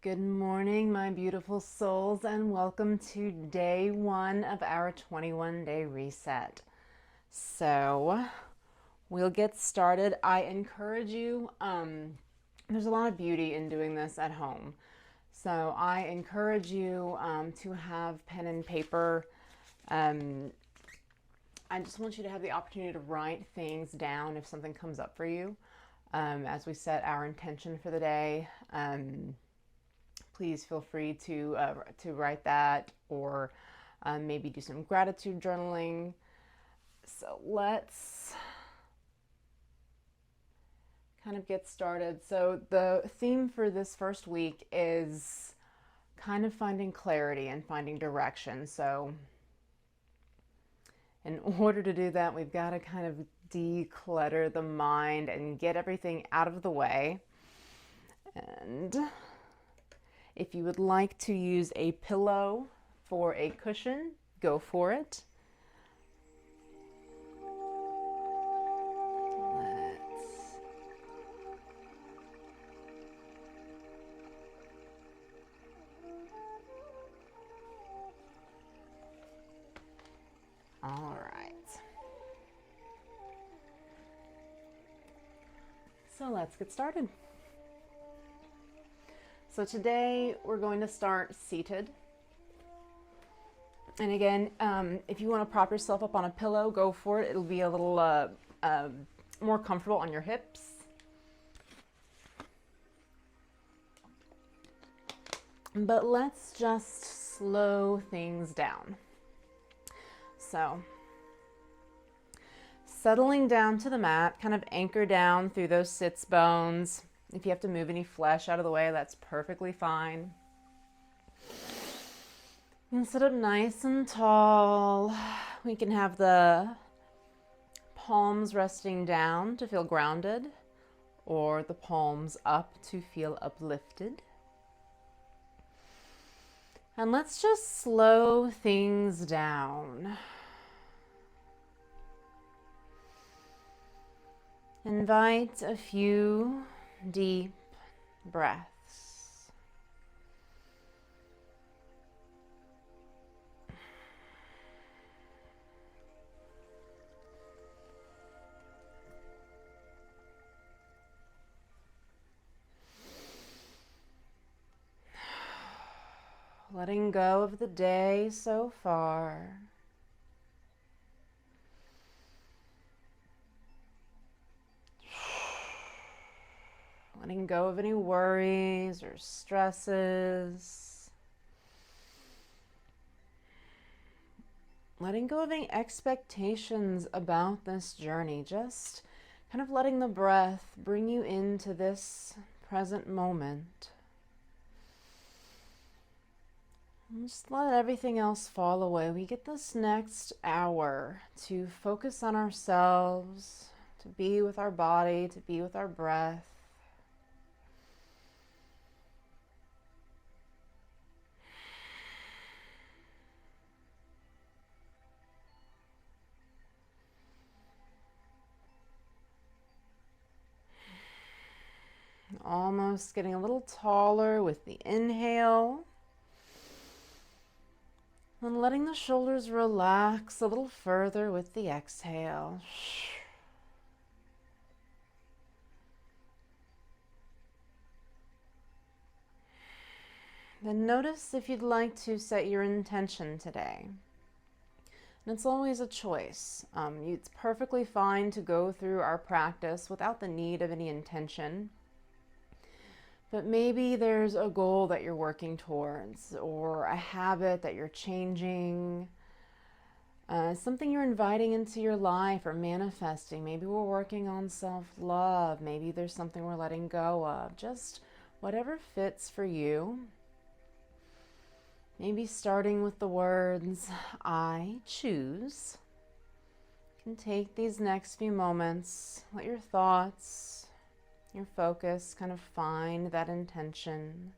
Good morning, my beautiful souls, and welcome to day one of our 21-day reset. So we'll get started. I encourage you, there's a lot of beauty in doing this at home. So I encourage you to have pen and paper. I just want you to have the opportunity to write things down if something comes up for you as we set our intention for the day. Please feel free to write that, or maybe do some gratitude journaling. So let's kind of get started. So the theme for this first week is kind of finding clarity and finding direction. So in order to do that, we've got to kind of declutter the mind and get everything out of the way. And if you would like to use a pillow for a cushion, go for it. All right. So let's get started. So today we're going to start seated. And again, if you want to prop yourself up on a pillow, go for it. It'll be a little more comfortable on your hips. But let's just slow things down. So settling down to the mat, kind of anchor down through those sits bones. If you have to move any flesh out of the way, that's perfectly fine. And sit up nice and tall. We can have the palms resting down to feel grounded, or the palms up to feel uplifted. And let's just slow things down. Invite a few deep breaths. Letting go of the day so far. Letting go of any worries or stresses. Letting go of any expectations about this journey. Just kind of letting the breath bring you into this present moment. And just let everything else fall away. We get this next hour to focus on ourselves, to be with our body, to be with our breath. Almost getting a little taller with the inhale. And letting the shoulders relax a little further with the exhale. Then notice if you'd like to set your intention today. And it's always a choice. It's perfectly fine to go through our practice without the need of any intention. But maybe there's a goal that you're working towards, or a habit that you're changing, something you're inviting into your life or manifesting. Maybe we're working on self-love. Maybe there's something we're letting go of. Just whatever fits for you. Maybe starting with the words, I choose. You can take these next few moments, let your thoughts, your focus kind of find that intention.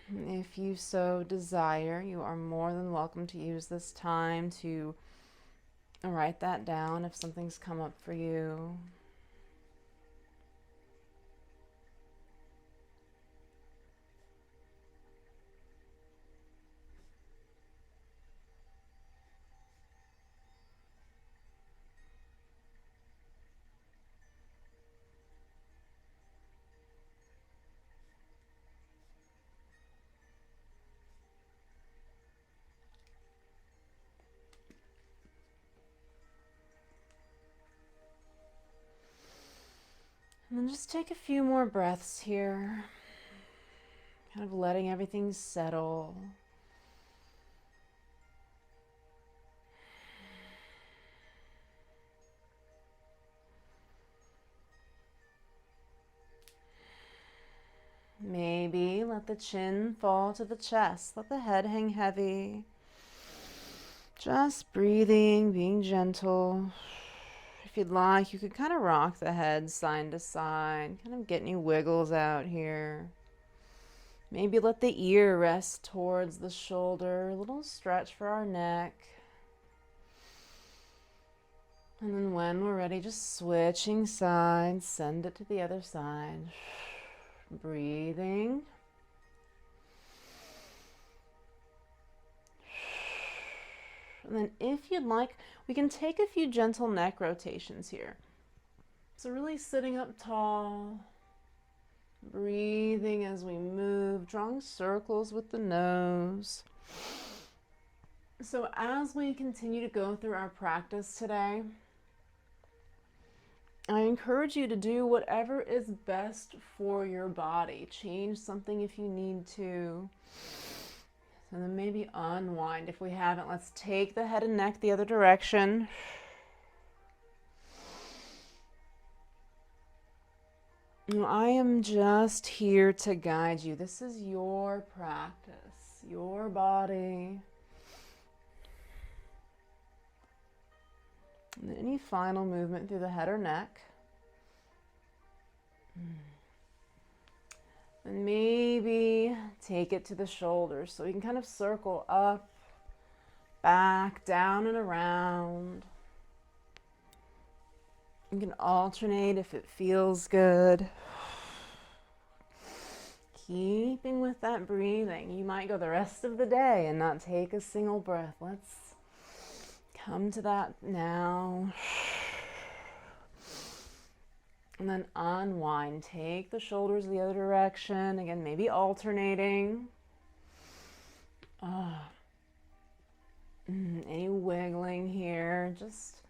If you so desire, you are more than welcome to use this time to write that down if something's come up for you. And then just take a few more breaths here, kind of letting everything settle. Maybe let the chin fall to the chest, let the head hang heavy. Just breathing, being gentle. If you'd like, you could kind of rock the head side to side, kind of get any wiggles out here. Maybe let the ear rest towards the shoulder, a little stretch for our neck. And then when we're ready, just switching sides, send it to the other side. Breathing. And then if you'd like, we can take a few gentle neck rotations here. So really sitting up tall, breathing as we move, drawing circles with the nose. So as we continue to go through our practice today, I encourage you to do whatever is best for your body. Change something if you need to. And then maybe unwind if we haven't. Let's take the head and neck the other direction. I am just here to guide you. This is your practice, your body. And any final movement through the head or neck. And maybe take it to the shoulders so you can kind of circle up, back, down, and around. You can alternate if it feels good. Keeping with that breathing. You might go the rest of the day and not take a single breath. Let's come to that now. And then unwind. Take the shoulders the other direction. Again, maybe alternating. Any wiggling here. Just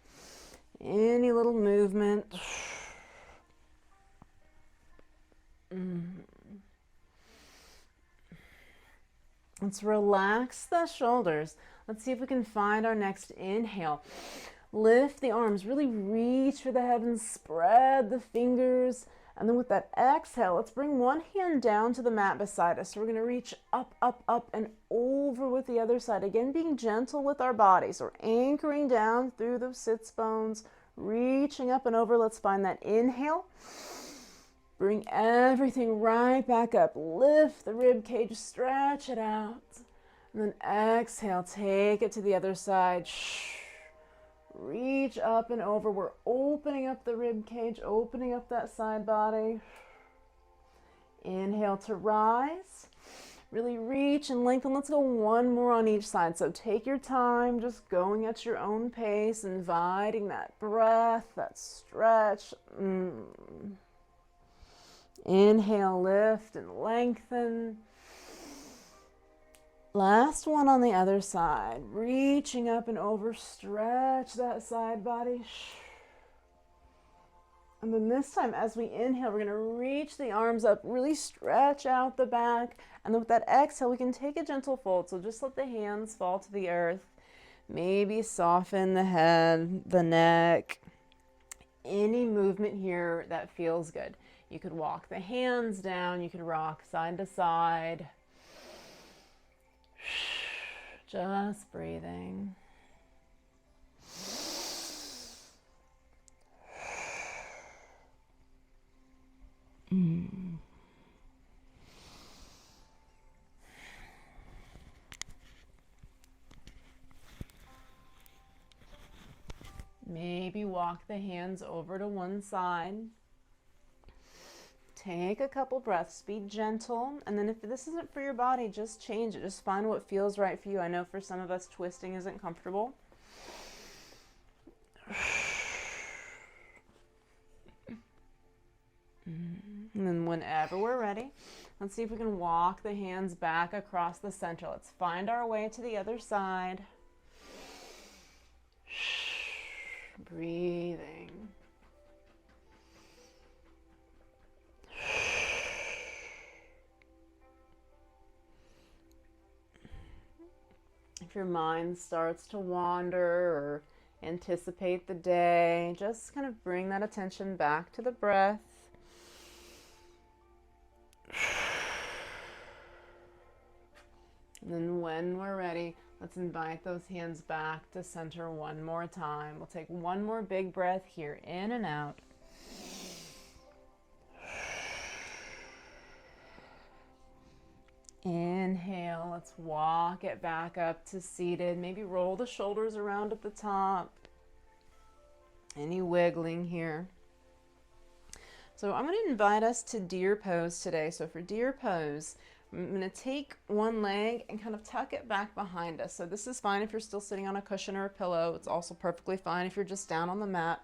any little movement. Let's relax the shoulders. Let's see if we can find our next inhale. Lift the arms, really reach for the heavens, spread the fingers. And then with that exhale, let's bring one hand down to the mat beside us. So we're going to reach up, up, up, and over with the other side. Again, being gentle with our bodies. So we're anchoring down through the sits bones, reaching up and over. Let's find that inhale. Bring everything right back up. Lift the rib cage, stretch it out. And then exhale, take it to the other side. Reach up and over. We're opening up the rib cage, opening up that side body. Inhale to rise. Really reach and lengthen. Let's go one more on each side. So take your time, just going at your own pace, inviting that breath, that stretch. Inhale, lift and lengthen. Last one on the other side, reaching up and over, stretch that side body. And then this time, as we inhale, we're going to reach the arms up, really stretch out the back. And then with that exhale, we can take a gentle fold. So just let the hands fall to the earth. Maybe soften the head, the neck. Any movement here that feels good. You could walk the hands down. You could rock side to side. Just breathing. walk the hands over to one side. Take a couple breaths, be gentle, and then if this isn't for your body, just change it. Just find what feels right for you. I know for some of us, twisting isn't comfortable. And then whenever we're ready, let's see if we can walk the hands back across the center. Let's find our way to the other side. Breathing. If your mind starts to wander or anticipate the day, just kind of bring that attention back to the breath. And then when we're ready, let's invite those hands back to center one more time. We'll take one more big breath here, in and out. Inhale, let's walk it back up to seated. Maybe roll the shoulders around at the top. Any wiggling here. So I'm going to invite us to deer pose today. So for deer pose, I'm going to take one leg and kind of tuck it back behind us. So this is fine if you're still sitting on a cushion or a pillow. It's also perfectly fine if you're just down on the mat.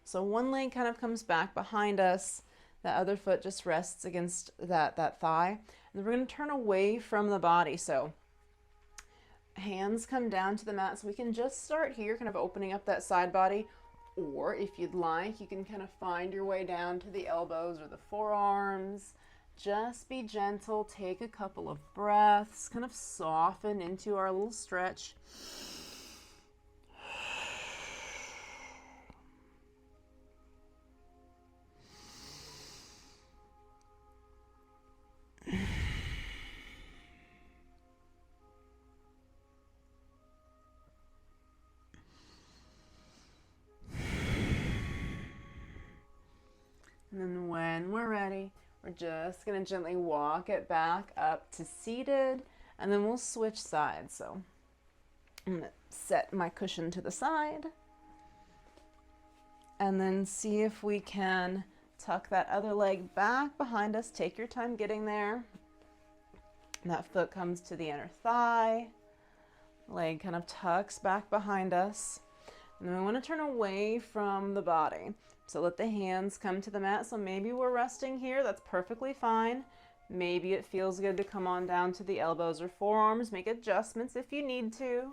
So one leg kind of comes back behind us. The other foot just rests against that thigh. And then we're going to turn away from the body. So hands come down to the mat. So we can just start here, kind of opening up that side body. Or if you'd like, you can kind of find your way down to the elbows or the forearms. Just be gentle. Take a couple of breaths. Kind of soften into our little stretch. And then when we're ready, we're just going to gently walk it back up to seated, and then we'll switch sides. So I'm going to set my cushion to the side, and then see if we can tuck that other leg back behind us. Take your time getting there. And that foot comes to the inner thigh. Leg kind of tucks back behind us. And then we want to turn away from the body. So let the hands come to the mat. So maybe we're resting here. That's perfectly fine. Maybe it feels good to come on down to the elbows or forearms. Make adjustments if you need to.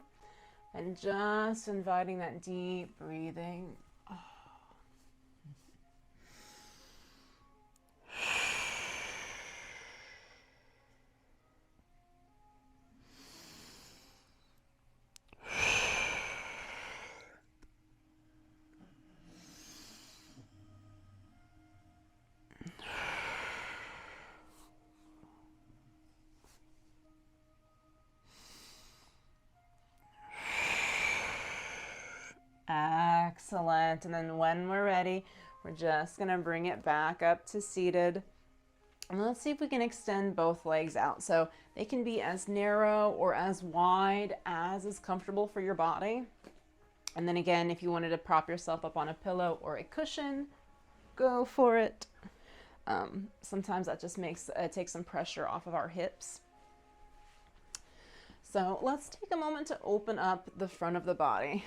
And just inviting that deep breathing. Excellent. And then when we're ready, we're just going to bring it back up to seated. And let's see if we can extend both legs out. So they can be as narrow or as wide as is comfortable for your body. And then again, if you wanted to prop yourself up on a pillow or a cushion, go for it. Sometimes that just takes some pressure off of our hips. So let's take a moment to open up the front of the body.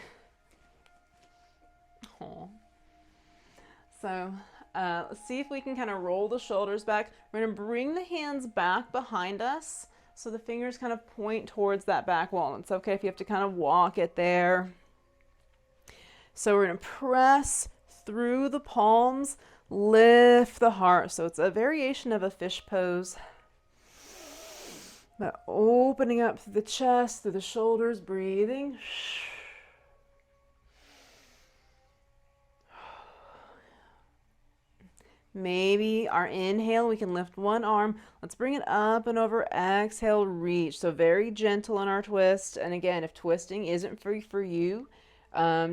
So let's see if we can kind of roll the shoulders back. We're going to bring the hands back behind us so the fingers kind of point towards that back wall. It's okay if you have to kind of walk it there. So we're going to press through the palms, lift the heart. So it's a variation of a fish pose. But opening up through the chest, through the shoulders, breathing. Maybe our inhale, we can lift one arm. Let's bring it up and over. Exhale, reach. So very gentle in our twist. And again, if twisting isn't free for you,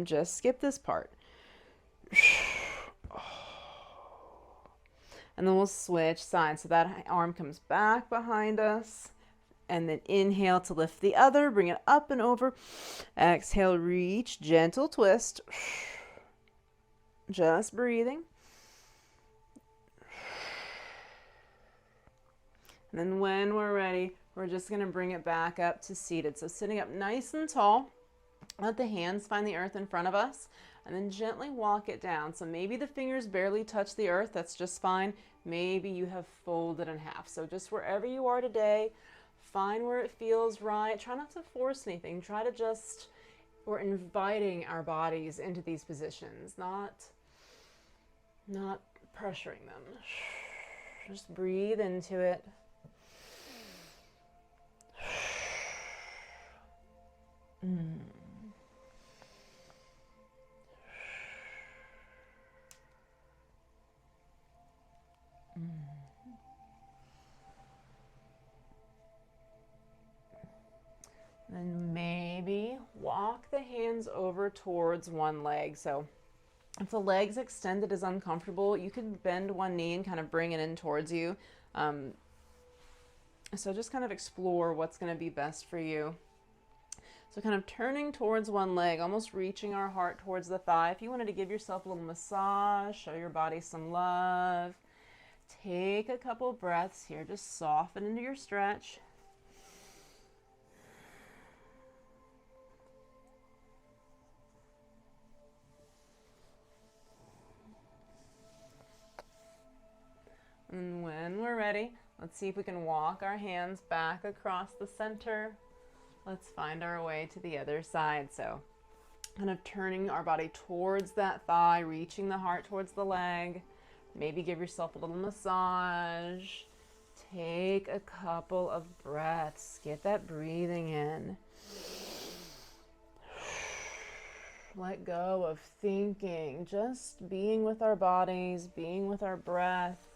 just skip this part. And then we'll switch sides. So that arm comes back behind us. And then inhale to lift the other. Bring it up and over. Exhale, reach. Gentle twist. Just breathing. And then when we're ready, we're just going to bring it back up to seated. So sitting up nice and tall, let the hands find the earth in front of us, and then gently walk it down. So maybe the fingers barely touch the earth, that's just fine. Maybe you have folded in half. So just wherever you are today, find where it feels right. Try not to force anything. Try to just, we're inviting our bodies into these positions, not pressuring them. Just breathe into it. Then maybe walk the hands over towards one leg. So if the legs extended is uncomfortable, you can bend one knee and kind of bring it in towards you. So just kind of explore what's going to be best for you. So kind of turning towards one leg, almost reaching our heart towards the thigh. If you wanted to give yourself a little massage, show your body some love, take a couple breaths here. Just soften into your stretch. And when we're ready, let's see if we can walk our hands back across the center. Let's find our way to the other side. So kind of turning our body towards that thigh, reaching the heart towards the leg. Maybe give yourself a little massage. Take a couple of breaths. Get that breathing in. Let go of thinking. Just being with our bodies, being with our breath.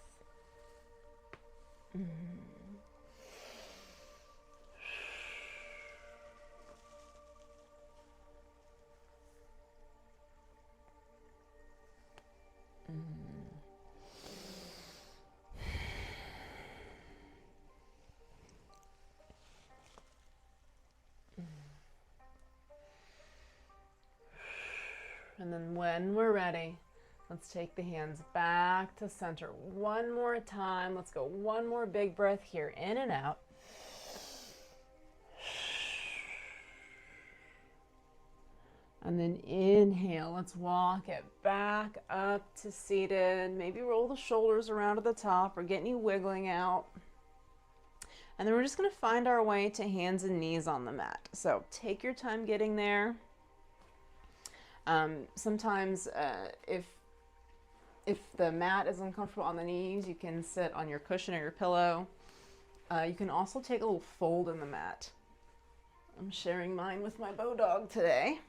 And then when we're ready, let's take the hands back to center one more time. Let's go one more big breath here, in and out. And then inhale, let's walk it back up to seated. Maybe roll the shoulders around to the top or get any wiggling out. And then we're just going to find our way to hands and knees on the mat. So take your time getting there. Sometimes if the mat is uncomfortable on the knees, you can sit on your cushion or your pillow. You can also take a little fold in the mat. I'm sharing mine with my beau dog today.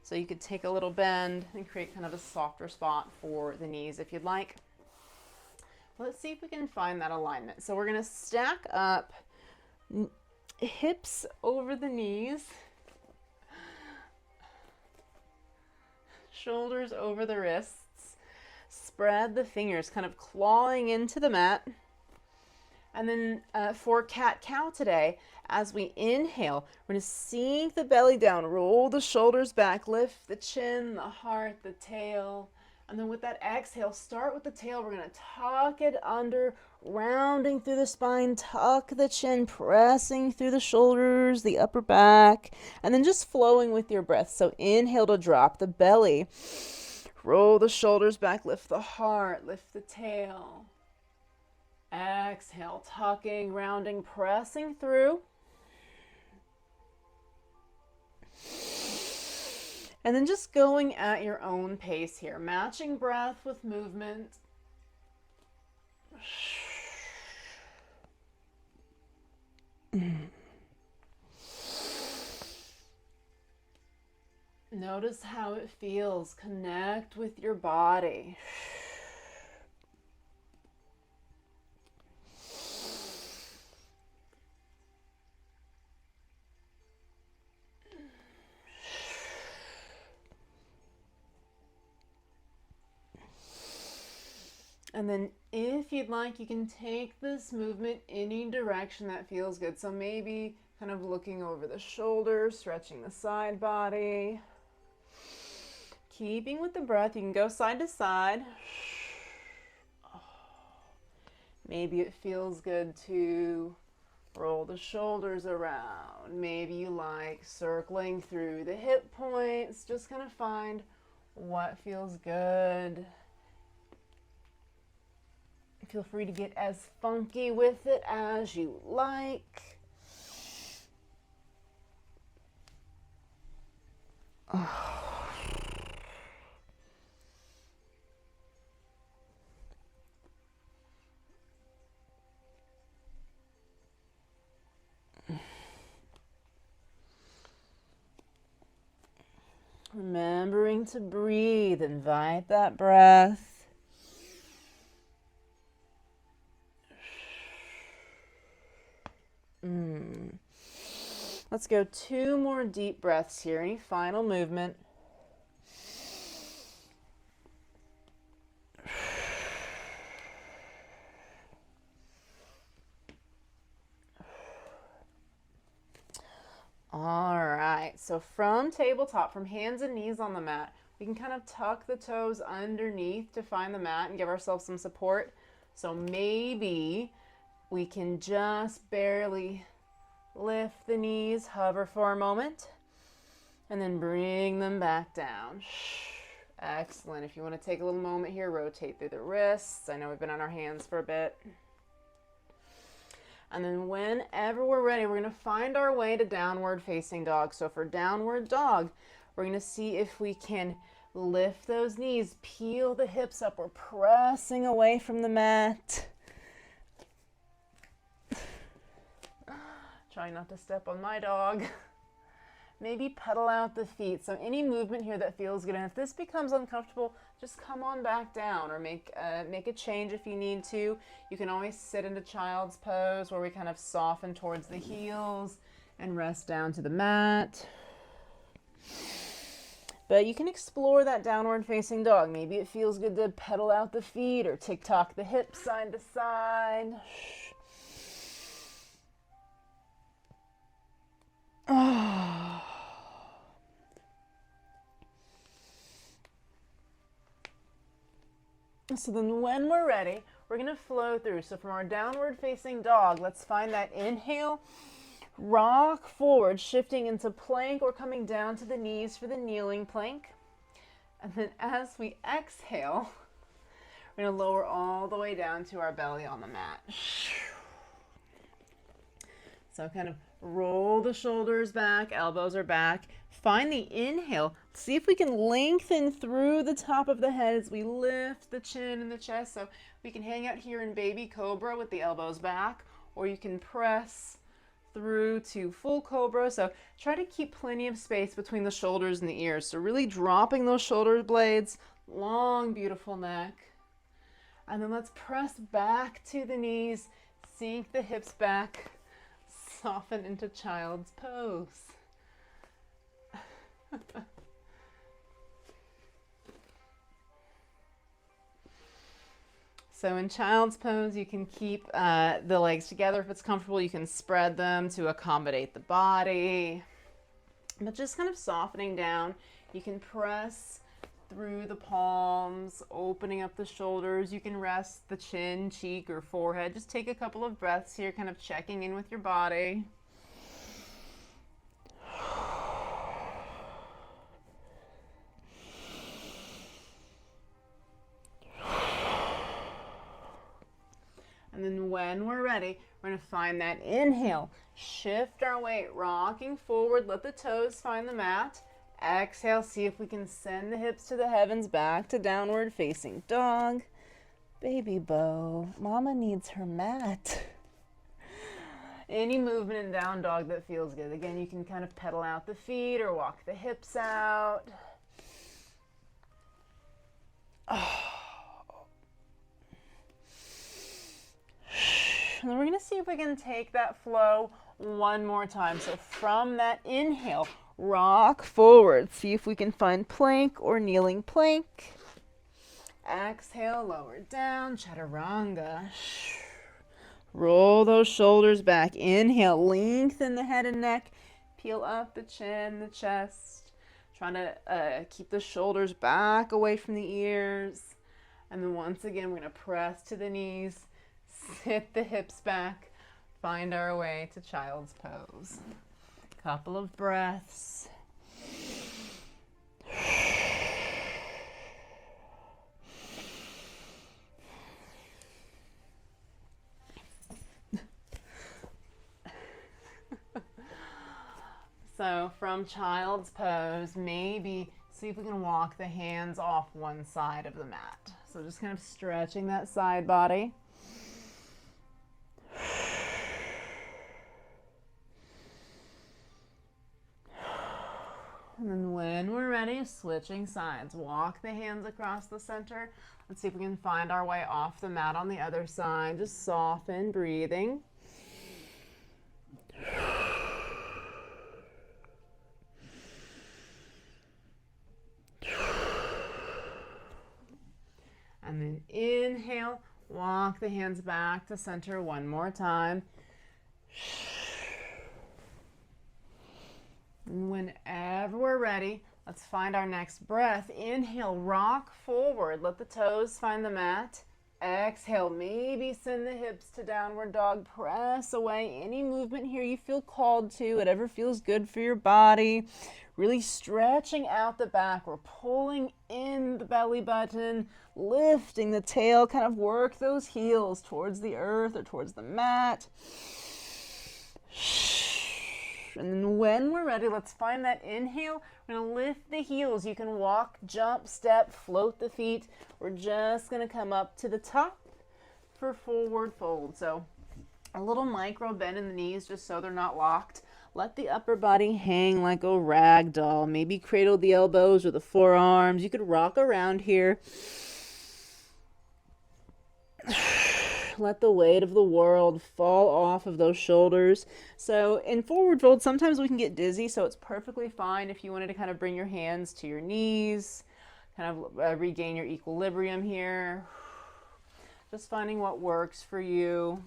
So you could take a little bend and create kind of a softer spot for the knees if you'd like. Let's see if we can find that alignment. So we're going to stack up hips over the knees, shoulders over the wrists, spread the fingers, kind of clawing into the mat. And then for cat-cow today, as we inhale, we're going to sink the belly down, roll the shoulders back, lift the chin, the heart, the tail. And then with that exhale, start with the tail. We're going to tuck it under, rounding through the spine, tuck the chin, pressing through the shoulders, the upper back, and then just flowing with your breath. So inhale to drop the belly, roll the shoulders back, lift the heart, lift the tail. Exhale, tucking, rounding, pressing through. And then just going at your own pace here, matching breath with movement. Notice how it feels. Connect with your body. And then if you'd like, you can take this movement any direction that feels good. So maybe kind of looking over the shoulders, stretching the side body. Keeping with the breath, you can go side to side. Maybe it feels good to roll the shoulders around. Maybe you like circling through the hip points. Just kind of find what feels good. Feel free to get as funky with it as you like. Remembering to breathe, invite that breath. Let's go 2 more deep breaths here. Any final movement? All right, so from tabletop, from hands and knees on the mat, we can kind of tuck the toes underneath to find the mat and give ourselves some support. So maybe we can just barely lift the knees, hover for a moment, and then bring them back down. Excellent. If you want to take a little moment here, rotate through the wrists. I know we've been on our hands for a bit. And then whenever we're ready, we're going to find our way to downward facing dog. So for downward dog, we're going to see if we can lift those knees, peel the hips up. We're pressing away from the mat. Try not to step on my dog. Maybe pedal out the feet. So any movement here that feels good. And if this becomes uncomfortable, just come on back down or make a change if you need to. You can always sit into child's pose where we kind of soften towards the heels and rest down to the mat. But you can explore that downward facing dog. Maybe it feels good to pedal out the feet or tick-tock the hips side to side. So then when we're ready, we're going to flow through. So from our downward facing dog, let's find that inhale, rock forward, shifting into plank or coming down to the knees for the kneeling plank. And then as we exhale, we're going to lower all the way down to our belly on the mat. So kind of roll the shoulders back, elbows are back. Find the inhale. See if we can lengthen through the top of the head as we lift the chin and the chest. So we can hang out here in baby cobra with the elbows back, or you can press through to full cobra. So try to keep plenty of space between the shoulders and the ears. So really dropping those shoulder blades, long, beautiful neck. And then let's press back to the knees, sink the hips back, soften into child's pose. So in child's pose, you can keep the legs together if it's comfortable. You can spread them to accommodate the body. But just kind of softening down. You can press through the palms, opening up the shoulders. You can rest the chin, cheek, or forehead. Just take a couple of breaths here, kind of checking in with your body. And then when we're ready, we're going to find that inhale. Shift our weight, rocking forward. Let the toes find the mat. Exhale, see if we can send the hips to the heavens, back to downward facing dog. Baby Bo, mama needs her mat. Any movement in down dog that feels good. Again, you can kind of pedal out the feet or walk the hips out. And then we're going to see if we can take that flow one more time. So from that inhale, rock forward. See if we can find plank or kneeling plank. Exhale, lower down, Chaturanga. Roll those shoulders back. Inhale, lengthen the head and neck. Peel up the chin, the chest. Trying to keep the shoulders back away from the ears. And then once again, we're going to press to the knees, sit the hips back, find our way to child's pose. Couple of breaths. So from child's pose, maybe see if we can walk the hands off one side of the mat. So just kind of stretching that side body. And then when we're ready, switching sides. Walk the hands across the center. Let's see if we can find our way off the mat on the other side. Just soften, breathing. And then inhale, walk the hands back to center one more time. And whenever we're ready, let's find our next breath. Inhale, rock forward. Let the toes find the mat. Exhale, maybe send the hips to downward dog. Press away any movement here you feel called to, whatever feels good for your body. Really stretching out the back. We're pulling in the belly button, lifting the tail, kind of work those heels towards the earth or towards the mat. And then when we're ready, let's find that inhale. We're going to lift the heels. You can walk, jump, step, float the feet. We're just going to come up to the top for forward fold. So a little micro bend in the knees just so they're not locked. Let the upper body hang like a rag doll. Maybe cradle the elbows or the forearms. You could rock around here. Let the weight of the world fall off of those shoulders. So in forward fold, sometimes we can get dizzy, so it's perfectly fine if you wanted to kind of bring your hands to your knees, kind of regain your equilibrium here. Just finding what works for you.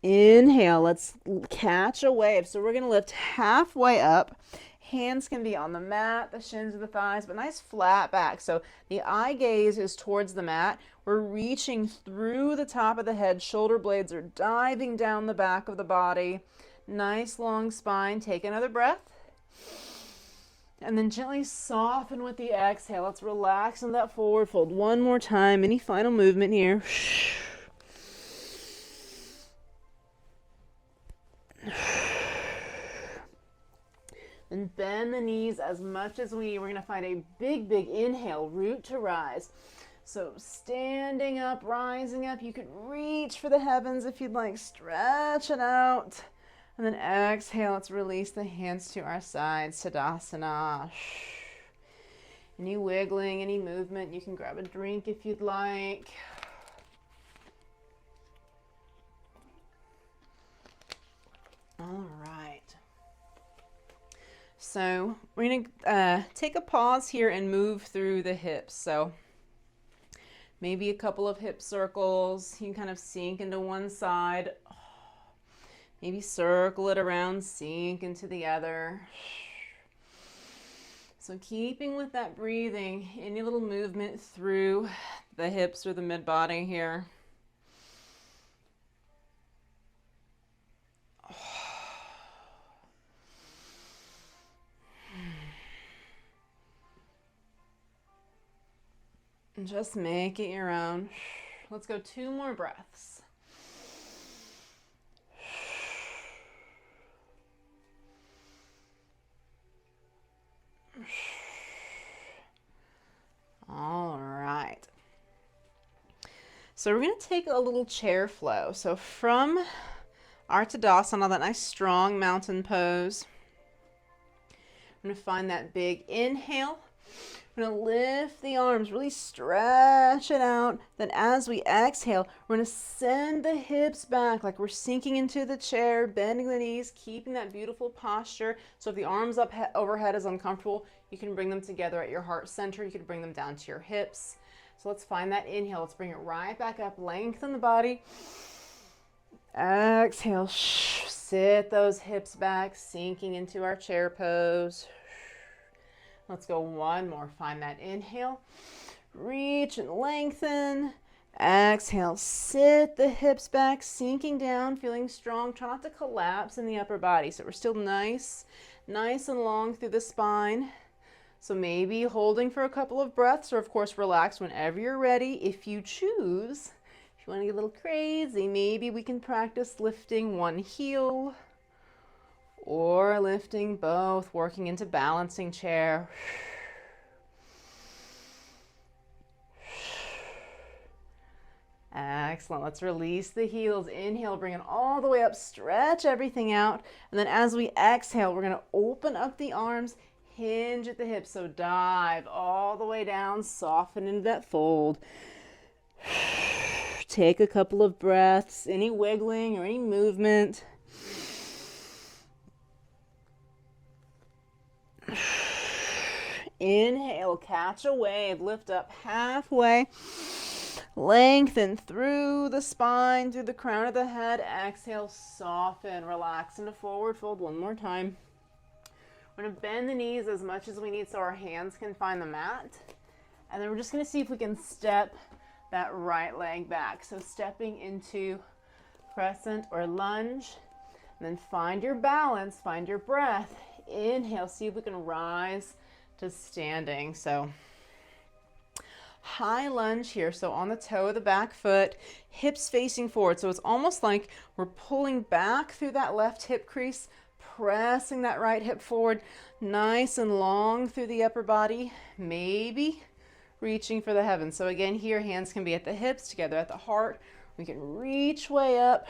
Inhale, let's catch a wave. So we're going to lift halfway up. Hands can be on the mat, the shins of the thighs, but nice flat back. So the eye gaze is towards the mat. We're reaching through the top of the head. Shoulder blades are diving down the back of the body. Nice long spine. Take another breath. And then gently soften with the exhale. Let's relax in that forward fold. One more time. Any final movement here? And bend the knees as much as we're going to find a big, big inhale, root to rise. So standing up, rising up, you could reach for the heavens if you'd like, stretch it out. And then exhale, let's release the hands to our sides, Tadasana. Any wiggling, any movement, you can grab a drink if you'd like. All right. So we're going to take a pause here and move through the hips. So maybe a couple of hip circles. You can kind of sink into one side. Maybe circle it around, sink into the other. So keeping with that breathing, any little movement through the hips or the mid-body here. And just make it your own. Let's go 2 more breaths. All right. So we're going to take a little chair flow. So from our Tadasana, that nice strong mountain pose, I'm going to find that big inhale. We're going to lift the arms, really stretch it out. Then as we exhale, we're going to send the hips back like we're sinking into the chair, bending the knees, keeping that beautiful posture. So if the arms up overhead is uncomfortable, you can bring them together at your heart center. You can bring them down to your hips. So let's find that inhale. Let's bring it right back up, lengthen the body. Exhale, sit those hips back, sinking into our chair pose. Let's go one more. Find that inhale. Reach and lengthen. Exhale, sit the hips back, sinking down, feeling strong. Try not to collapse in the upper body. So we're still nice and long through the spine. So maybe holding for a couple of breaths, or of course relax whenever you're ready. If you choose, if you want to get a little crazy, maybe we can practice lifting one heel or lifting both, working into balancing chair. Excellent. Let's release the heels. Inhale, bring it all the way up, stretch everything out. And then as we exhale, we're going to open up the arms, hinge at the hips. So dive all the way down, soften into that fold. Take a couple of breaths, any wiggling or any movement. Inhale, catch a wave, lift up halfway. Lengthen through the spine, through the crown of the head. Exhale, soften, relax into forward fold one more time. We're going to bend the knees as much as we need so our hands can find the mat. And then we're just going to see if we can step that right leg back. So stepping into crescent or lunge. And then find your balance, find your breath. Inhale, see if we can rise to standing. So high lunge here, so on the toe of the back foot, hips facing forward. So it's almost like we're pulling back through that left hip crease, pressing that right hip forward, nice and long through the upper body, maybe reaching for the heavens. So again, here, hands can be at the hips, together at the heart. We can reach way up,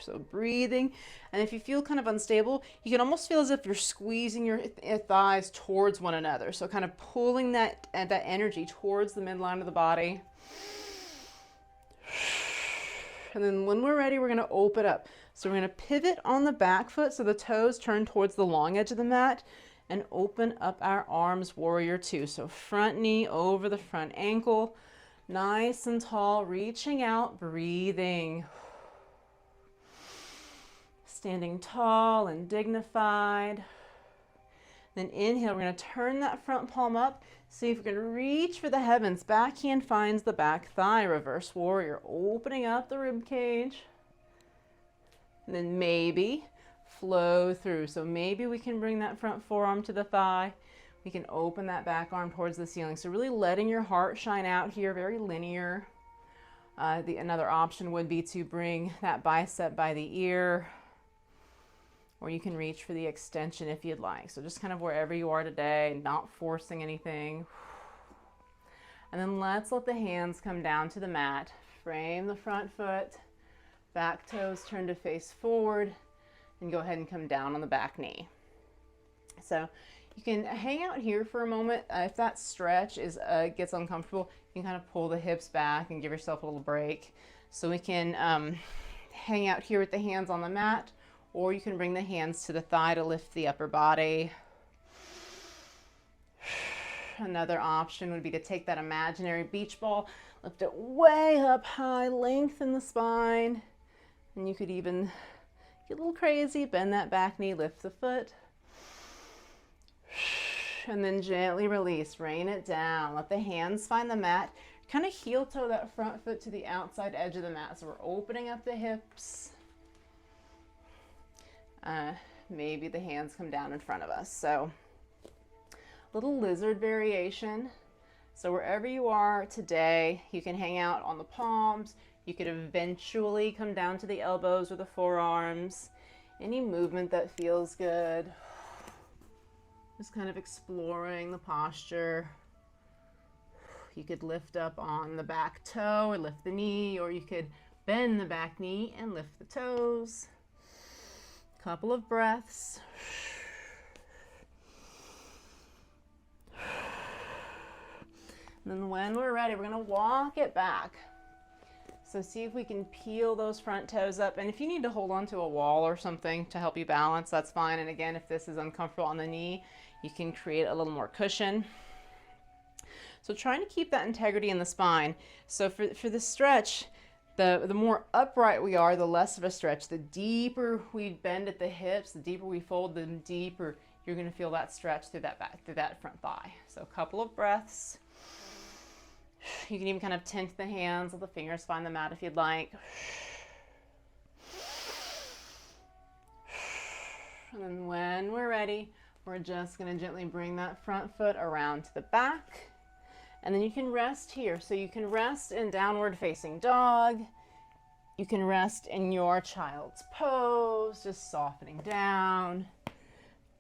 so breathing. And if you feel kind of unstable, you can almost feel as if you're squeezing your thighs towards one another. So kind of pulling that energy towards the midline of the body. And then when we're ready, we're going to open up. So we're going to pivot on the back foot so the toes turn towards the long edge of the mat and open up our arms, warrior two. So front knee over the front ankle, nice and tall, reaching out, breathing. Standing tall and dignified. Then inhale, we're going to turn that front palm up. See if we can reach for the heavens. Back hand finds the back thigh, reverse warrior, opening up the rib cage. And then maybe flow through. So maybe we can bring that front forearm to the thigh. We can open that back arm towards the ceiling. So really letting your heart shine out here, very linear. Another option would be to bring that bicep by the ear, or you can reach for the extension if you'd like. So just kind of wherever you are today, not forcing anything. And then let's let the hands come down to the mat. Frame the front foot, back toes turn to face forward, and go ahead and come down on the back knee. So you can hang out here for a moment. If that stretch gets uncomfortable, you can kind of pull the hips back and give yourself a little break. So we can hang out here with the hands on the mat, or you can bring the hands to the thigh to lift the upper body. Another option would be to take that imaginary beach ball, lift it way up high, lengthen the spine, and you could even get a little crazy, bend that back knee, lift the foot, and then gently release, rain it down. Let the hands find the mat. Kind of heel toe that front foot to the outside edge of the mat. So we're opening up the hips. Maybe the hands come down in front of us. So little lizard variation. So wherever you are today, you can hang out on the palms. You could eventually come down to the elbows or the forearms. Any movement that feels good. Just kind of exploring the posture. You could lift up on the back toe or lift the knee, or you could bend the back knee and lift the toes. Couple of breaths. And then when we're ready, we're going to walk it back. So see if we can peel those front toes up. And if you need to hold on to a wall or something to help you balance, that's fine. And again, if this is uncomfortable on the knee, you can create a little more cushion. So trying to keep that integrity in the spine. So for the stretch, The more upright we are, the less of a stretch. The deeper we bend at the hips, the deeper we fold, the deeper you're going to feel that stretch through that front thigh. So a couple of breaths. You can even kind of tint the hands, let the fingers find the mat if you'd like. And then when we're ready, we're just going to gently bring that front foot around to the back. And then you can rest here. So you can rest in downward facing dog. You can rest in your child's pose, just softening down.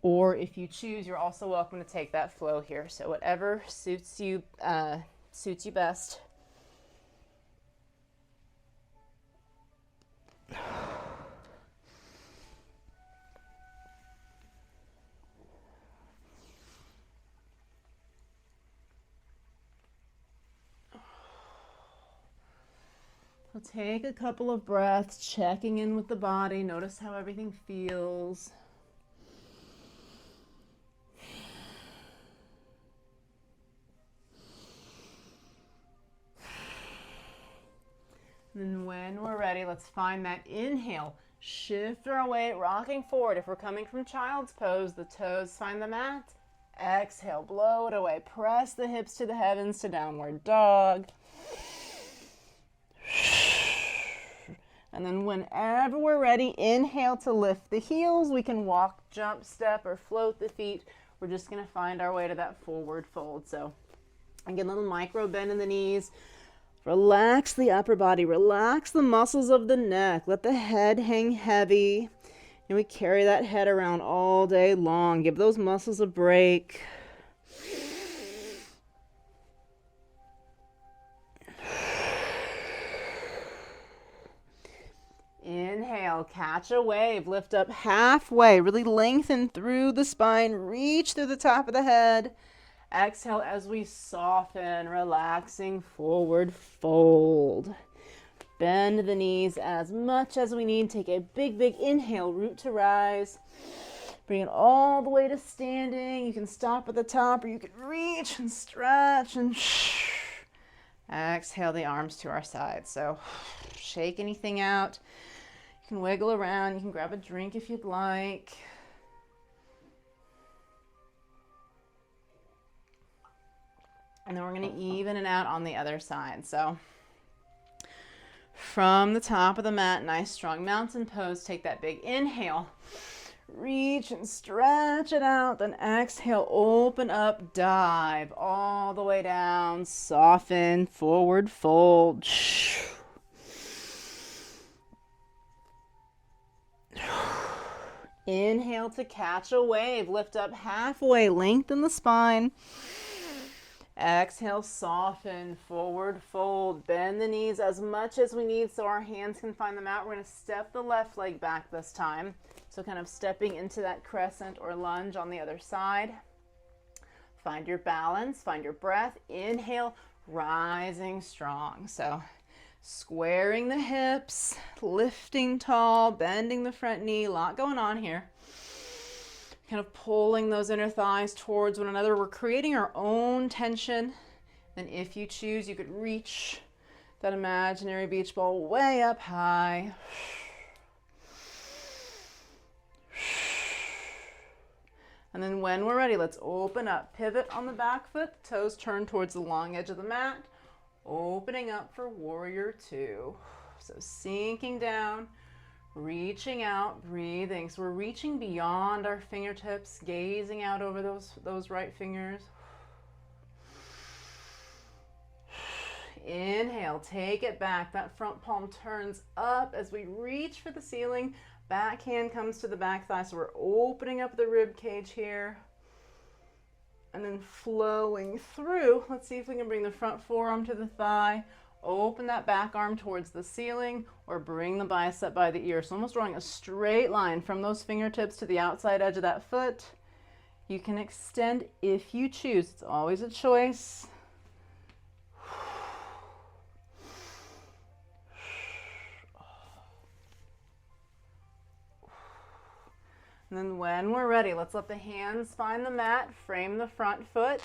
Or if you choose, you're also welcome to take that flow here. So whatever suits you best. So take a couple of breaths, checking in with the body. Notice how everything feels. And then when we're ready, let's find that inhale. Shift our weight, rocking forward. If we're coming from child's pose, the toes find the mat. Exhale, blow it away. Press the hips to the heavens to downward dog. And then whenever we're ready, inhale to lift the heels. We can walk, jump, step, or float the feet. We're just going to find our way to that forward fold. So again, a little micro bend in the knees. Relax the upper body. Relax the muscles of the neck. Let the head hang heavy. And we carry that head around all day long. Give those muscles a break. Inhale, catch a wave, lift up halfway, really lengthen through the spine, reach through the top of the head. Exhale as we soften, relaxing forward fold. Bend the knees as much as we need. Take a big, big inhale, root to rise. Bring it all the way to standing. You can stop at the top or you can reach and stretch and exhale the arms to our sides. So shake anything out. You can wiggle around. You can grab a drink if you'd like. And then we're going to even it out on the other side. So from the top of the mat, nice strong mountain pose. Take that big inhale. Reach and stretch it out. Then exhale, open up, dive all the way down. Soften, forward fold. Inhale to catch a wave. Lift up halfway, lengthen the spine. Exhale, soften, forward fold. Bend the knees as much as we need so our hands can find the mat. We're going to step the left leg back this time. So kind of stepping into that crescent or lunge on the other side. Find your balance, find your breath. Inhale, rising strong. So squaring the hips, lifting tall, bending the front knee. A lot going on here. Kind of pulling those inner thighs towards one another. We're creating our own tension. And if you choose, you could reach that imaginary beach ball way up high. And then when we're ready, let's open up. Pivot on the back foot, toes turn towards the long edge of the mat. Opening up for warrior two. So sinking down. Reaching out, breathing. So we're reaching beyond our fingertips, gazing out over those right fingers. Inhale, take it back. That front palm turns up as we reach for the ceiling. Back hand comes to the back thigh. So we're opening up the rib cage here. And then flowing through. Let's see if we can bring the front forearm to the thigh. Open that back arm towards the ceiling or bring the bicep by the ear. So almost drawing a straight line from those fingertips to the outside edge of that foot. You can extend if you choose. It's always a choice. And then when we're ready, let's let the hands find the mat, frame the front foot,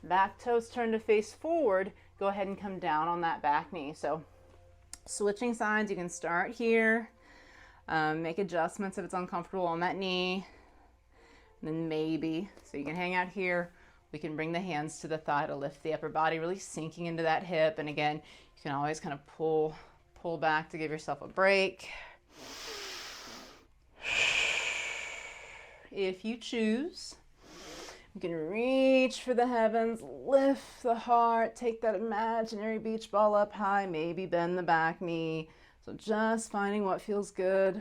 back toes turn to face forward. Go ahead and come down on that back knee. So Switching sides, you can start here, make adjustments if it's uncomfortable on that knee, and then maybe, so you can hang out here. We can bring the hands to the thigh to lift the upper body, really sinking into that hip. And again, you can always kind of pull back to give yourself a break. If you choose, you can reach for the heavens, lift the heart, take that imaginary beach ball up high, maybe bend the back knee. So just finding what feels good.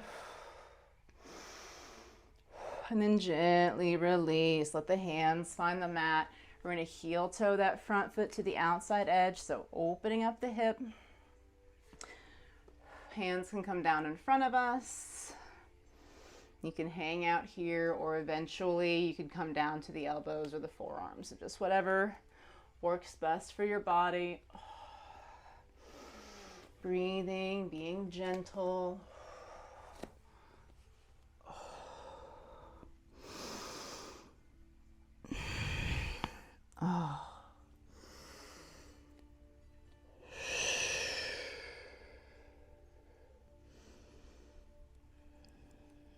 And then gently release. Let the hands find the mat. We're going to heel toe that front foot to the outside edge. So opening up the hip. Hands can come down in front of us. You can hang out here, or eventually you could come down to the elbows or the forearms. So just whatever works best for your body. Breathing, being gentle. Oh.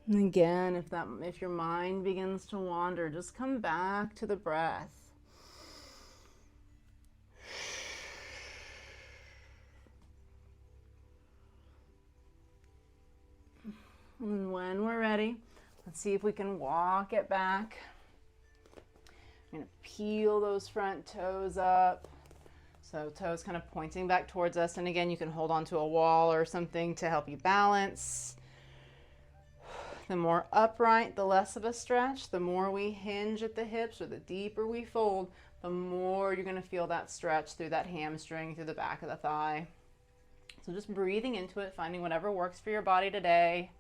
And again, if your mind begins to wander, just come back to the breath. And when we're ready, let's see if we can walk it back. I'm going to peel those front toes up. So toes kind of pointing back towards us. And again, you can hold onto a wall or something to help you balance. The more upright, the less of a stretch. The more we hinge at the hips, or the deeper we fold, the more you're going to feel that stretch through that hamstring, through the back of the thigh. So just breathing into it, finding whatever works for your body today.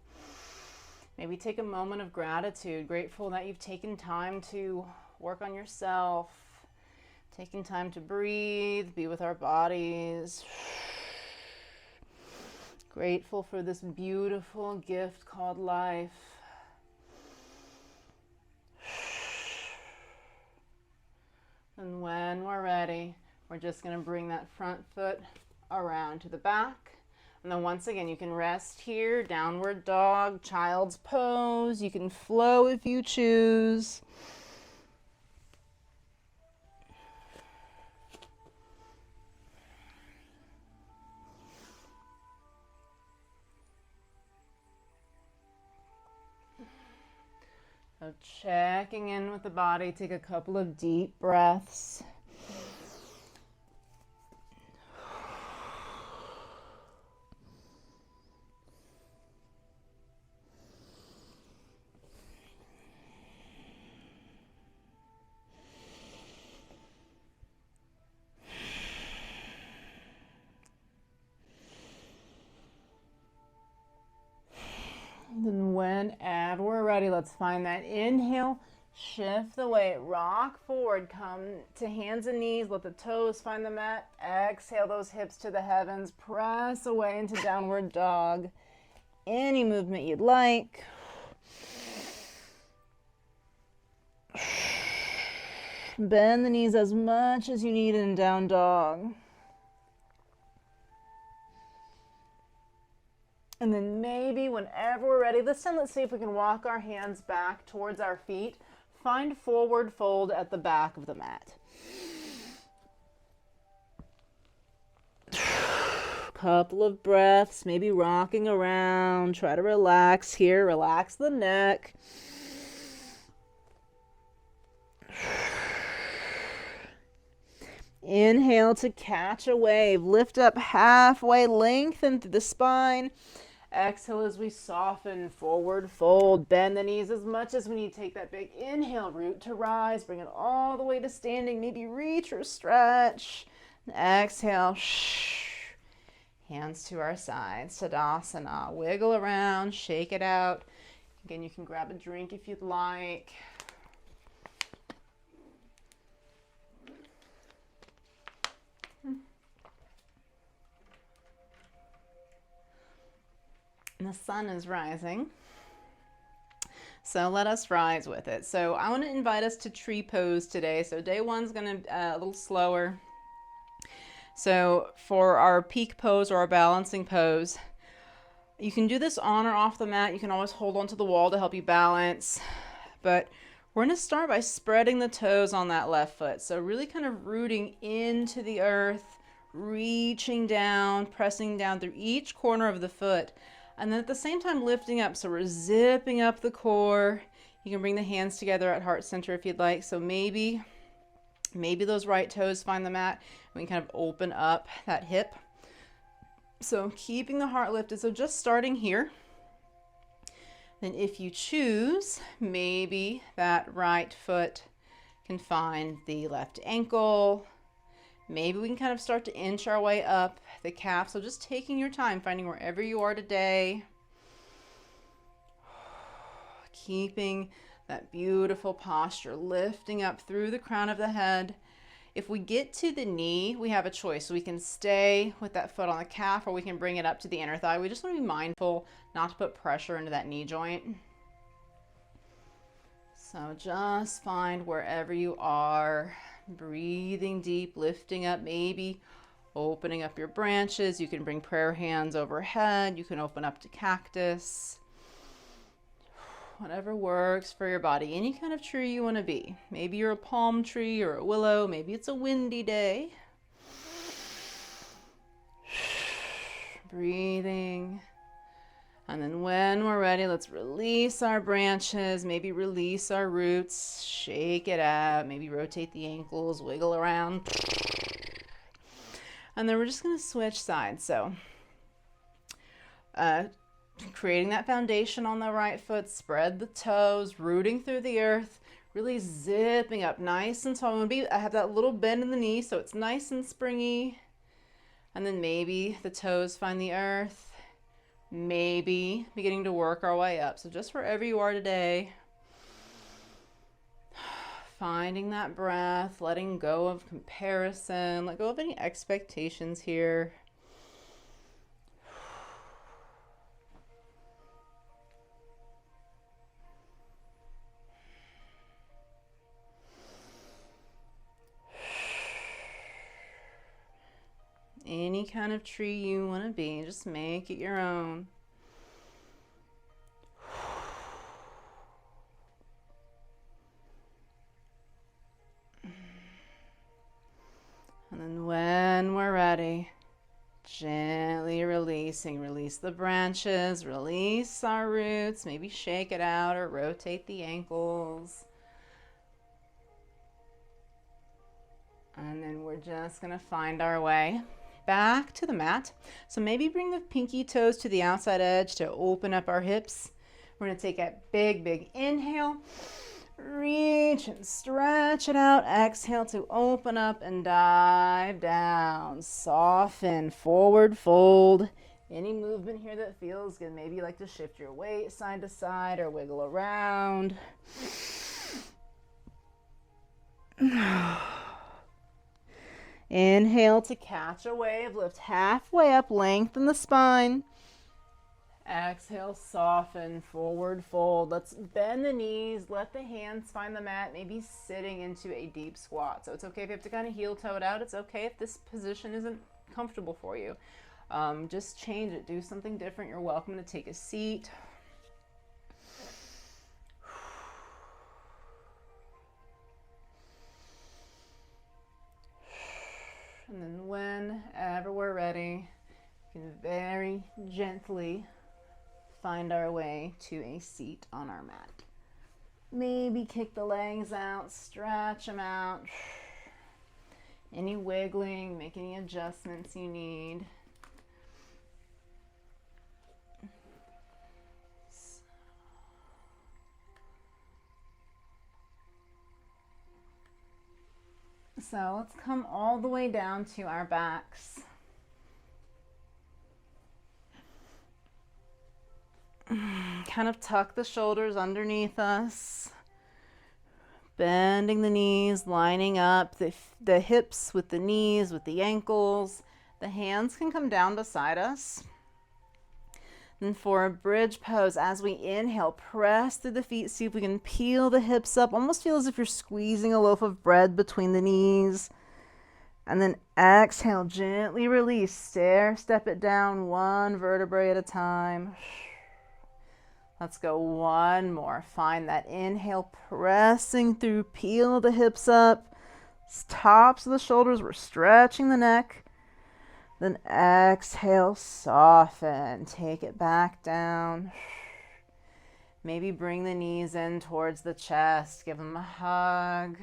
Maybe take a moment of gratitude, grateful that you've taken time to work on yourself, taking time to breathe, be with our bodies. Grateful for this beautiful gift called life. And when we're ready, we're just going to bring that front foot around to the back. And then once again, you can rest here, downward dog, child's pose. You can flow if you choose. So checking in with the body, take a couple of deep breaths. Then whenever we're ready, let's find that inhale, shift the weight, rock forward, come to hands and knees, let the toes find the mat, exhale those hips to the heavens, press away into downward dog. Any movement you'd like. Bend the knees as much as you need in down dog. And then maybe whenever we're ready, this time let's see if we can walk our hands back towards our feet. Find forward fold at the back of the mat. Couple of breaths, maybe rocking around. Try to relax here. Relax the neck. Inhale to catch a wave. Lift up halfway, lengthen through the spine. Exhale as we soften, forward fold. Bend the knees as much as we need. Take that big inhale, root to rise. Bring it all the way to standing. Maybe reach or stretch. Exhale. Hands to our sides. Tadasana. Wiggle around, shake it out. Again, you can grab a drink if you'd like. And the sun is rising, so let us rise with it. So I want to invite us to tree pose today. So day one's going to a little slower. So for our peak pose or our balancing pose, you can do this on or off the mat. You can always hold onto the wall to help you balance. But we're going to start by spreading the toes on that left foot. So really kind of rooting into the earth, reaching down, pressing down through each corner of the foot. And then at the same time lifting up. So we're zipping up the core. You can bring the hands together at heart center if you'd like. So maybe those right toes find the mat. We can kind of open up that hip. So keeping the heart lifted. So just starting here. Then if you choose, maybe that right foot can find the left ankle. Maybe we can kind of start to inch our way up the calf. So just taking your time, finding wherever you are today. Keeping that beautiful posture, lifting up through the crown of the head. If we get to the knee, we have a choice. So we can stay with that foot on the calf, or we can bring it up to the inner thigh. We just want to be mindful not to put pressure into that knee joint. So just find wherever you are, breathing deep, lifting up, maybe opening up your branches. You can bring prayer hands overhead. You can open up to cactus. Whatever works for your body. Any kind of tree you want to be. Maybe you're a palm tree or a willow. Maybe it's a windy day. Breathing. And then when we're ready, let's release our branches. Maybe release our roots. Shake it out. Maybe rotate the ankles. Wiggle around. And then we're just going to switch sides. So creating that foundation on the right foot, spread the toes, rooting through the earth, really zipping up nice and tall. I have that little bend in the knee, so it's nice and springy. And then maybe the toes find the earth, maybe beginning to work our way up. So just wherever you are today, finding that breath, letting go of comparison, let go of any expectations here. Any kind of tree you want to be, just make it your own. And then when we're ready, gently releasing. Release the branches, release our roots, maybe shake it out or rotate the ankles. And then we're just going to find our way back to the mat. So maybe bring the pinky toes to the outside edge to open up our hips. We're going to take a big, big inhale. Reach and stretch it out. Exhale to open up and dive down. Soften, forward fold. Any movement here that feels good. Maybe you like to shift your weight side to side or wiggle around. Inhale to catch a wave, lift halfway up, lengthen the spine. Exhale, soften, forward fold. Let's bend the knees, let the hands find the mat, maybe sitting into a deep squat. So it's okay if you have to kind of heel toe it out. It's okay if this position isn't comfortable for you. Just change it, do something different. You're welcome to take a seat. And then whenever we're ready, we can very gently find our way to a seat on our mat. Maybe kick the legs out, stretch them out. Any wiggling, make any adjustments you need. So let's come all the way down to our backs. Kind of tuck the shoulders underneath us. Bending the knees, lining up the hips with the knees, with the ankles. The hands can come down beside us. Then for a bridge pose, as we inhale, press through the feet. See if we can peel the hips up. Almost feel as if you're squeezing a loaf of bread between the knees. And then exhale, gently release. Step it down one vertebrae at a time. Let's go one more. Find that inhale, pressing through, peel the hips up, tops of the shoulders, we're stretching the neck. Then exhale, soften, take it back down. Maybe bring the knees in towards the chest, give them a hug.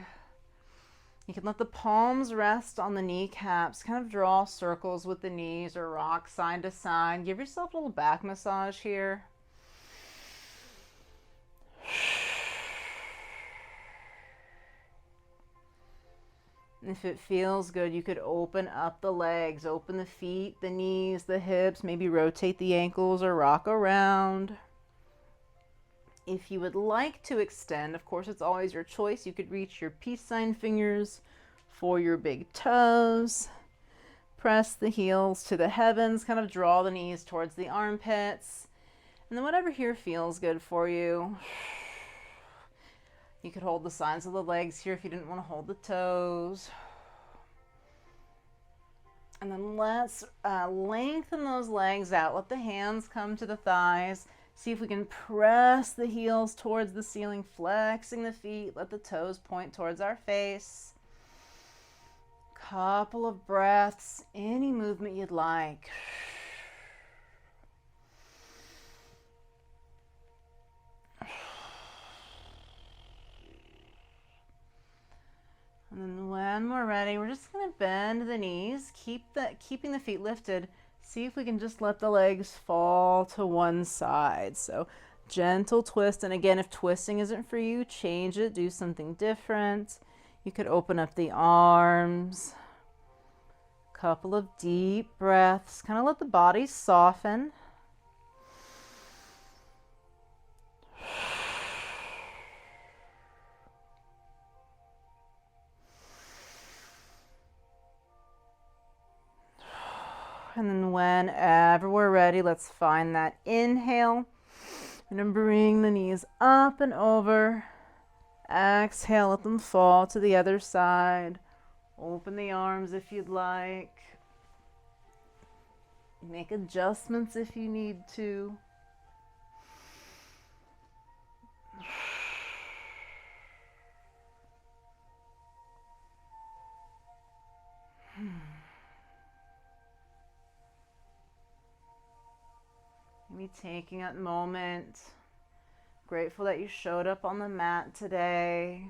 You can let the palms rest on the kneecaps, kind of draw circles with the knees or rock side to side. Give yourself a little back massage here. If it feels good, you could open up the legs, open the feet, the knees, the hips, maybe rotate the ankles or rock around. If you would like to extend, of course, it's always your choice. You could reach your peace sign fingers for your big toes. Press the heels to the heavens, kind of draw the knees towards the armpits. And then whatever here feels good for you. You could hold the sides of the legs here if you didn't want to hold the toes. And then let's lengthen those legs out. Let the hands come to the thighs. See if we can press the heels towards the ceiling, flexing the feet. Let the toes point towards our face. Couple of breaths, any movement you'd like. And then when we're ready, we're just going to bend the knees, keeping the feet lifted. See if we can just let the legs fall to one side. So gentle twist. And again, if twisting isn't for you, change it, do something different. You could open up the arms. Couple of deep breaths. Kind of let the body soften. And then whenever we're ready, let's find that inhale. And then bring the knees up and over. Exhale, let them fall to the other side. Open the arms if you'd like. Make adjustments if you need to. Maybe taking a moment. Grateful that you showed up on the mat today.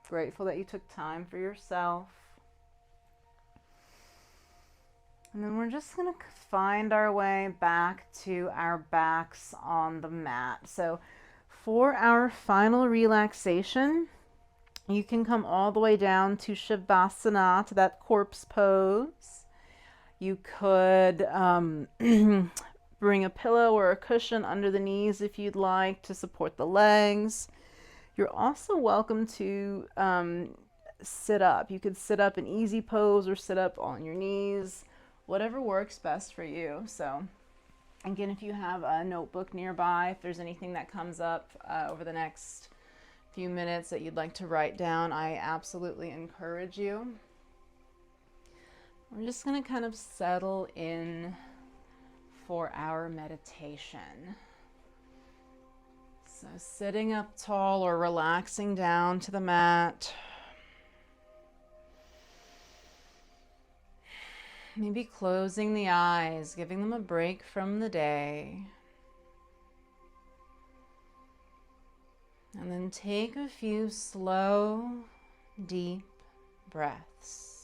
Grateful that you took time for yourself. And then we're just going to find our way back to our backs on the mat. So for our final relaxation, you can come all the way down to Savasana, to that corpse pose. You could bring a pillow or a cushion under the knees if you'd like to support the legs. You're also welcome to sit up. You could sit up in easy pose or sit up on your knees, whatever works best for you. So again, if you have a notebook nearby, if there's anything that comes up over the next few minutes that you'd like to write down, I absolutely encourage you. We're just going to kind of settle in for our meditation. So sitting up tall or relaxing down to the mat. Maybe closing the eyes, giving them a break from the day. And then take a few slow, deep breaths.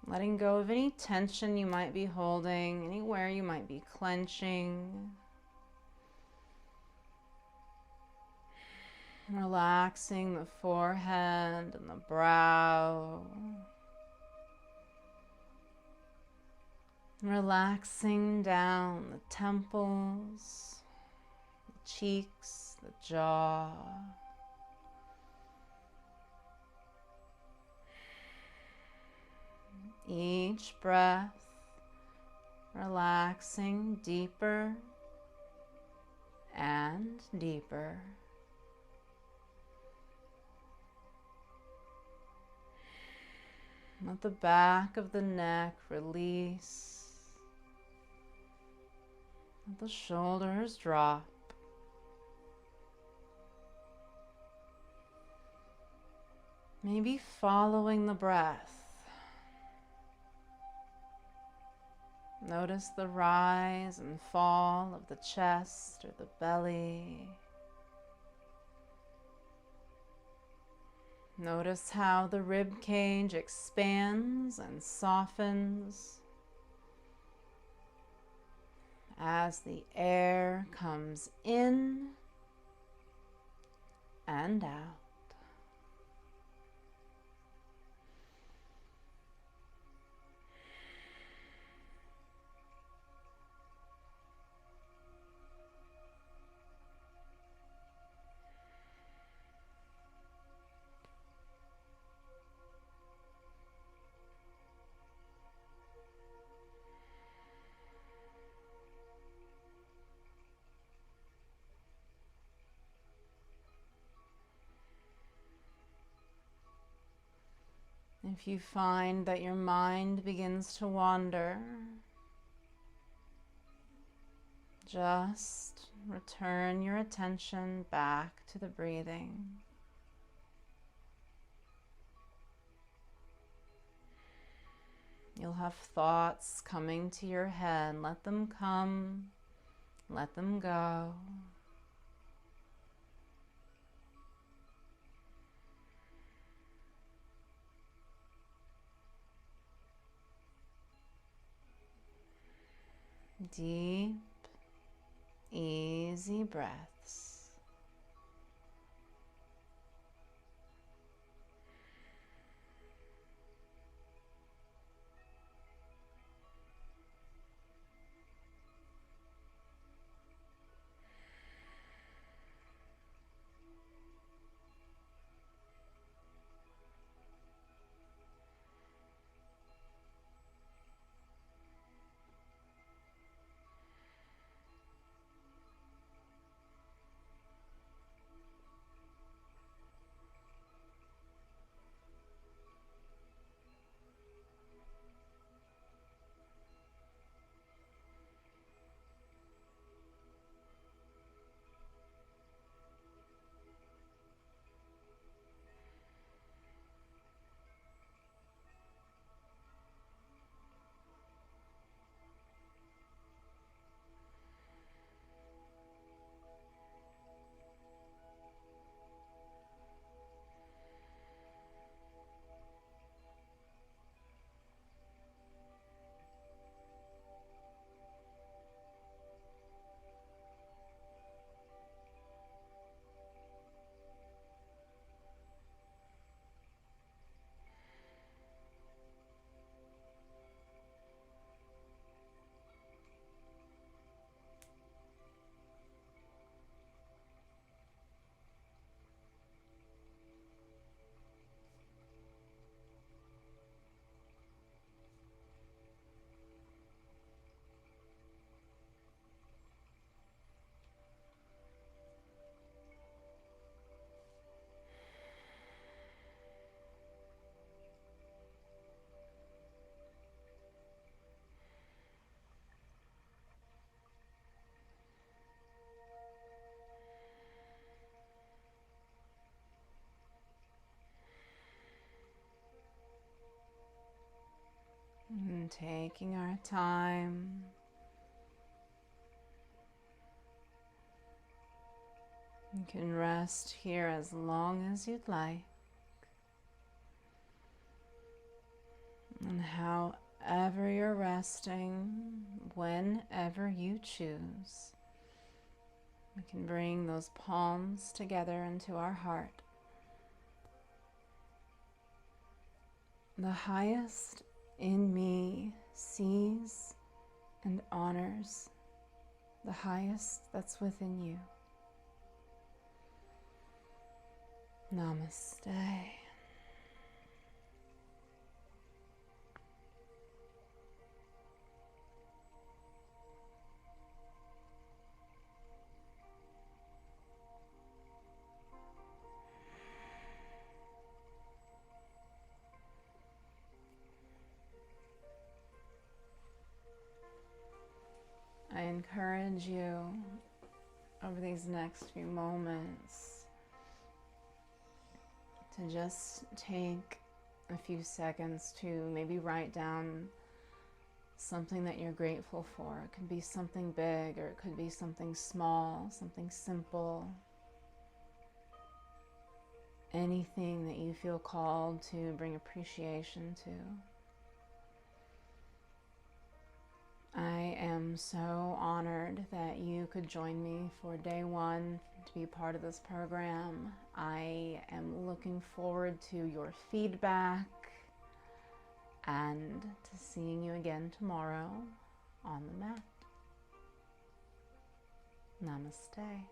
Letting go of any tension you might be holding, anywhere you might be clenching. Relaxing the forehead and the brow. Relaxing down the temples, the cheeks, the jaw. Each breath, relaxing deeper and deeper. Let the back of the neck release. Let the shoulders drop. Maybe following the breath. Notice the rise and fall of the chest or the belly. Notice how the rib cage expands and softens as the air comes in and out. If you find that your mind begins to wander, just return your attention back to the breathing. You'll have thoughts coming to your head. Let them come, let them go. Deep, easy breaths. And taking our time, you can rest here as long as you'd like. And however you're resting, whenever you choose, we can bring those palms together into our heart. The highest in me sees and honors the highest that's within you. Namaste. I encourage you over these next few moments to just take a few seconds to maybe write down something that you're grateful for. It could be something big, or it could be something small, something simple. Anything that you feel called to bring appreciation to. I am so honored that you could join me for day one to be part of this program. I am looking forward to your feedback and to seeing you again tomorrow on the mat. Namaste.